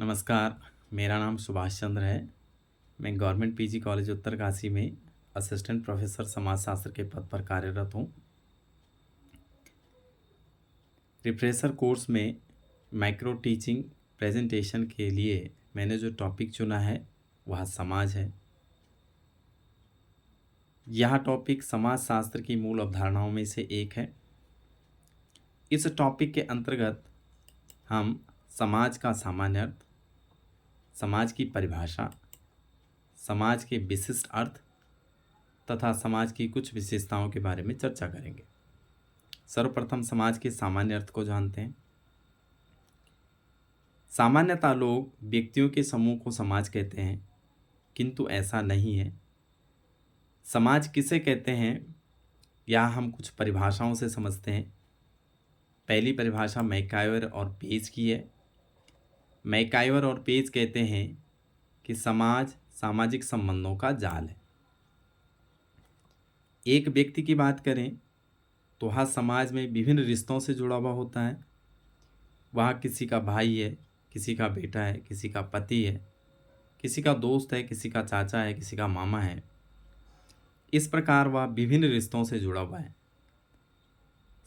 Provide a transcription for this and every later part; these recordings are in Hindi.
नमस्कार, मेरा नाम सुभाष चंद्र है। मैं गवर्नमेंट पीजी कॉलेज उत्तरकाशी में असिस्टेंट प्रोफेसर समाजशास्त्र के पद पर कार्यरत हूँ। रिफ्रेशर कोर्स में माइक्रो टीचिंग प्रेजेंटेशन के लिए मैंने जो टॉपिक चुना है वह समाज है। यह टॉपिक समाजशास्त्र की मूल अवधारणाओं में से एक है। इस टॉपिक के अंतर्गत हम समाज का सामान्य अर्थ, समाज की परिभाषा, समाज के विशिष्ट अर्थ तथा समाज की कुछ विशेषताओं के बारे में चर्चा करेंगे। सर्वप्रथम समाज के सामान्य अर्थ को जानते हैं। सामान्यतः लोग व्यक्तियों के समूह को समाज कहते हैं, किंतु ऐसा नहीं है। समाज किसे कहते हैं यह हम कुछ परिभाषाओं से समझते हैं। पहली परिभाषा मैकाइवर और पेज की है। मैकाइवर और पेज कहते हैं कि समाज सामाजिक संबंधों का जाल है। एक व्यक्ति की बात करें तो वह समाज में विभिन्न रिश्तों से जुड़ा हुआ होता है। वह किसी का भाई है, किसी का बेटा है, किसी का पति है, किसी का दोस्त है, किसी का चाचा है, किसी का मामा है। इस प्रकार वह विभिन्न रिश्तों से जुड़ा हुआ है।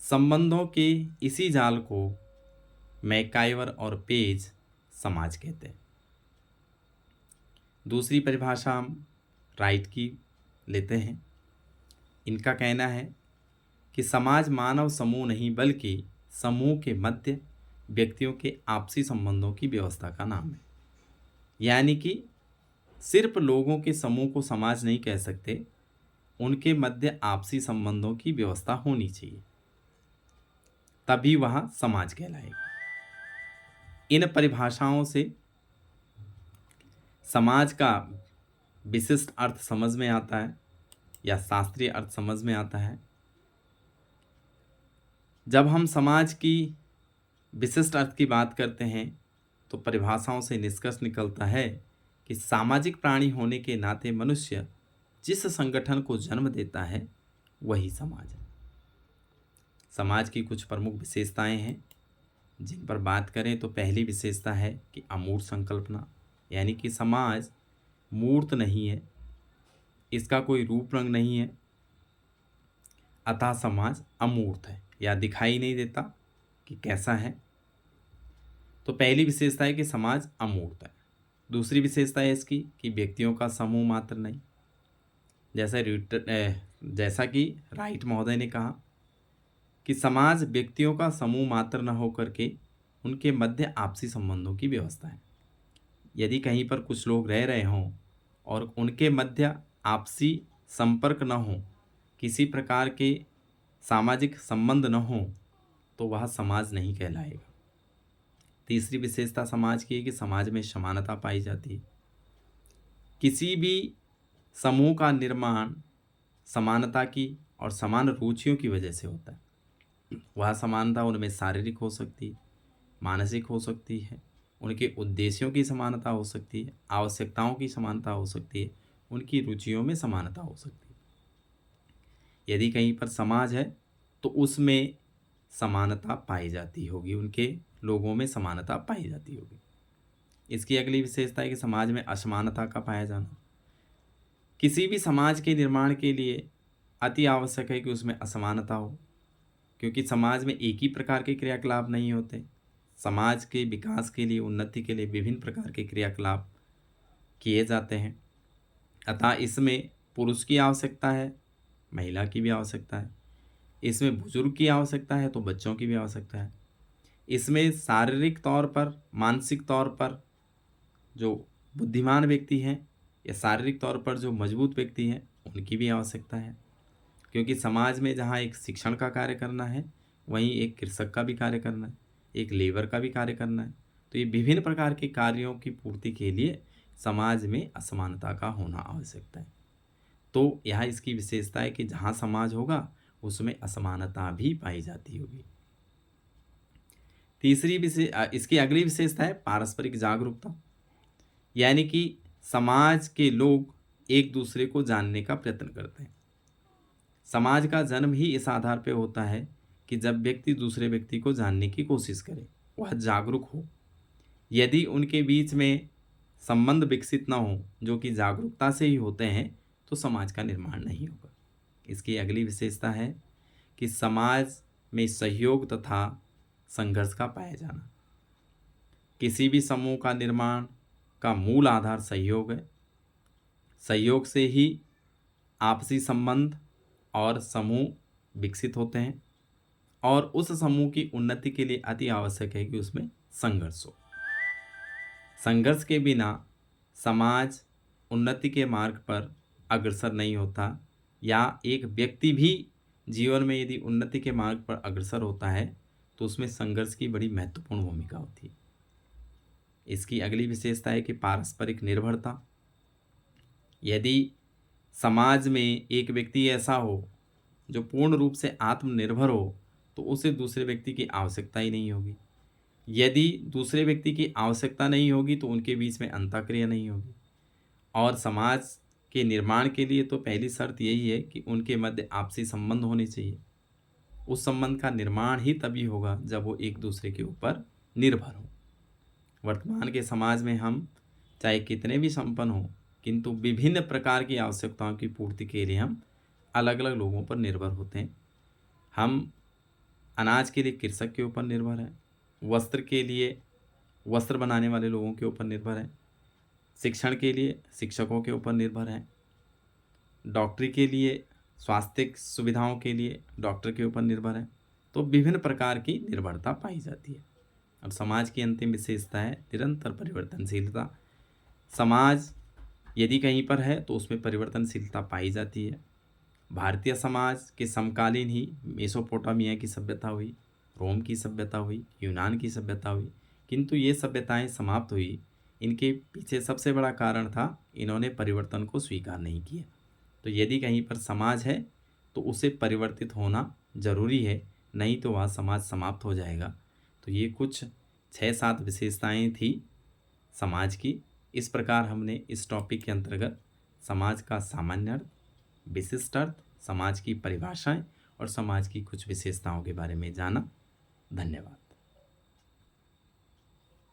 संबंधों के इसी जाल को मैकाइवर और पेज समाज कहते हैं। दूसरी परिभाषा हम राइट की लेते हैं। इनका कहना है कि समाज मानव समूह नहीं बल्कि समूह के मध्य व्यक्तियों के आपसी संबंधों की व्यवस्था का नाम है। यानी कि सिर्फ लोगों के समूह को समाज नहीं कह सकते, उनके मध्य आपसी संबंधों की व्यवस्था होनी चाहिए, तभी वह समाज कहलाएगा। इन परिभाषाओं से समाज का विशिष्ट अर्थ समझ में आता है या शास्त्रीय अर्थ समझ में आता है। जब हम समाज की विशिष्ट अर्थ की बात करते हैं तो परिभाषाओं से निष्कर्ष निकलता है कि सामाजिक प्राणी होने के नाते मनुष्य जिस संगठन को जन्म देता है वही समाज है। समाज की कुछ प्रमुख विशेषताएं हैं जिन पर बात करें तो पहली विशेषता है कि अमूर्त संकल्पना, यानी कि समाज मूर्त नहीं है, इसका कोई रूप रंग नहीं है, अतः समाज अमूर्त है या दिखाई नहीं देता कि कैसा है। तो पहली विशेषता है कि समाज अमूर्त है। दूसरी विशेषता है इसकी कि व्यक्तियों का समूह मात्र नहीं, जैसा कि राइट महोदय ने कहा कि समाज व्यक्तियों का समूह मात्र न होकर के उनके मध्य आपसी संबंधों की व्यवस्था है। यदि कहीं पर कुछ लोग रह रहे हों और उनके मध्य आपसी संपर्क न हो, किसी प्रकार के सामाजिक संबंध न हो, तो वह समाज नहीं कहलाएगा। तीसरी विशेषता समाज की है कि समाज में समानता पाई जाती है। किसी भी समूह का निर्माण समानता की और समान रुचियों की वजह से होता है। वह समानता उनमें शारीरिक हो सकती है, मानसिक हो सकती है, उनके उद्देश्यों की समानता हो सकती है, आवश्यकताओं की समानता हो सकती है, उनकी रुचियों में समानता हो सकती है। यदि कहीं पर समाज है तो उसमें समानता पाई जाती होगी, उनके लोगों में समानता पाई जाती होगी। इसकी अगली विशेषता है कि समाज में असमानता का पाया जाना। किसी भी समाज के निर्माण के लिए अति आवश्यक है कि उसमें असमानता हो, क्योंकि समाज में एक ही प्रकार के क्रियाकलाप नहीं होते। समाज के विकास के लिए, उन्नति के लिए विभिन्न प्रकार के क्रियाकलाप किए जाते हैं। अतः इसमें पुरुष की आवश्यकता है, महिला की भी आवश्यकता है। इसमें बुजुर्ग की आवश्यकता है तो बच्चों की भी आवश्यकता है। इसमें शारीरिक तौर पर, मानसिक तौर पर जो बुद्धिमान व्यक्ति हैं या शारीरिक तौर पर जो मजबूत व्यक्ति हैं उनकी भी आवश्यकता है। क्योंकि समाज में जहाँ एक शिक्षण का कार्य करना है, वहीं एक कृषक का भी कार्य करना है, एक लेबर का भी कार्य करना है। तो ये विभिन्न प्रकार के कार्यों की पूर्ति के लिए समाज में असमानता का होना आवश्यकता है। तो यहाँ इसकी विशेषता है कि जहाँ समाज होगा उसमें असमानता भी पाई जाती होगी। इसकी अगली विशेषता है पारस्परिक जागरूकता, यानी कि समाज के लोग एक दूसरे को जानने का प्रयत्न करते हैं। समाज का जन्म ही इस आधार पर होता है कि जब व्यक्ति दूसरे व्यक्ति को जानने की कोशिश करे, वह जागरूक हो। यदि उनके बीच में संबंध विकसित ना हो, जो कि जागरूकता से ही होते हैं, तो समाज का निर्माण नहीं होगा। इसकी अगली विशेषता है कि समाज में सहयोग तथा संघर्ष का पाया जाना। किसी भी समूह का निर्माण का मूल आधार सहयोग है। सहयोग से ही आपसी संबंध और समूह विकसित होते हैं, और उस समूह की उन्नति के लिए अति आवश्यक है कि उसमें संघर्ष हो। संघर्ष के बिना समाज उन्नति के मार्ग पर अग्रसर नहीं होता, या एक व्यक्ति भी जीवन में यदि उन्नति के मार्ग पर अग्रसर होता है तो उसमें संघर्ष की बड़ी महत्वपूर्ण भूमिका होती है। इसकी अगली विशेषता है कि पारस्परिक निर्भरता। यदि समाज में एक व्यक्ति ऐसा हो जो पूर्ण रूप से आत्मनिर्भर हो, तो उसे दूसरे व्यक्ति की आवश्यकता ही नहीं होगी। यदि दूसरे व्यक्ति की आवश्यकता नहीं होगी तो उनके बीच में अंतःक्रिया नहीं होगी। और समाज के निर्माण के लिए तो पहली शर्त यही है कि उनके मध्य आपसी संबंध होने चाहिए। उस संबंध का निर्माण ही तभी होगा जब वो एक दूसरे के ऊपर निर्भर हो। वर्तमान के समाज में हम चाहे कितने भी संपन्न हों, किंतु विभिन्न प्रकार की आवश्यकताओं की पूर्ति के लिए हम अलग अलग लोगों पर निर्भर होते हैं। हम अनाज के लिए कृषक के ऊपर निर्भर हैं, वस्त्र के लिए वस्त्र बनाने वाले लोगों के ऊपर निर्भर हैं, शिक्षण के लिए शिक्षकों के ऊपर निर्भर हैं, डॉक्टरी के लिए स्वास्थ्य सुविधाओं के लिए डॉक्टर के ऊपर निर्भर हैं। तो विभिन्न प्रकार की निर्भरता पाई जाती है। और समाज की अंतिम विशेषता है निरंतर परिवर्तनशीलता। समाज यदि कहीं पर है तो उसमें परिवर्तनशीलता पाई जाती है। भारतीय समाज के समकालीन ही मेसोपोटामिया की सभ्यता हुई, रोम की सभ्यता हुई, यूनान की सभ्यता हुई, किंतु ये सभ्यताएं समाप्त हुई। इनके पीछे सबसे बड़ा कारण था इन्होंने परिवर्तन को स्वीकार नहीं किया। तो यदि कहीं पर समाज है तो उसे परिवर्तित होना जरूरी है, नहीं तो वह समाज समाप्त हो जाएगा। तो ये कुछ 6-7 विशेषताएं थी समाज की। इस प्रकार हमने इस टॉपिक के अंतर्गत समाज का सामान्य अर्थ, विशिष्ट अर्थ, समाज की परिभाषाएं और समाज की कुछ विशेषताओं के बारे में जाना। धन्यवाद।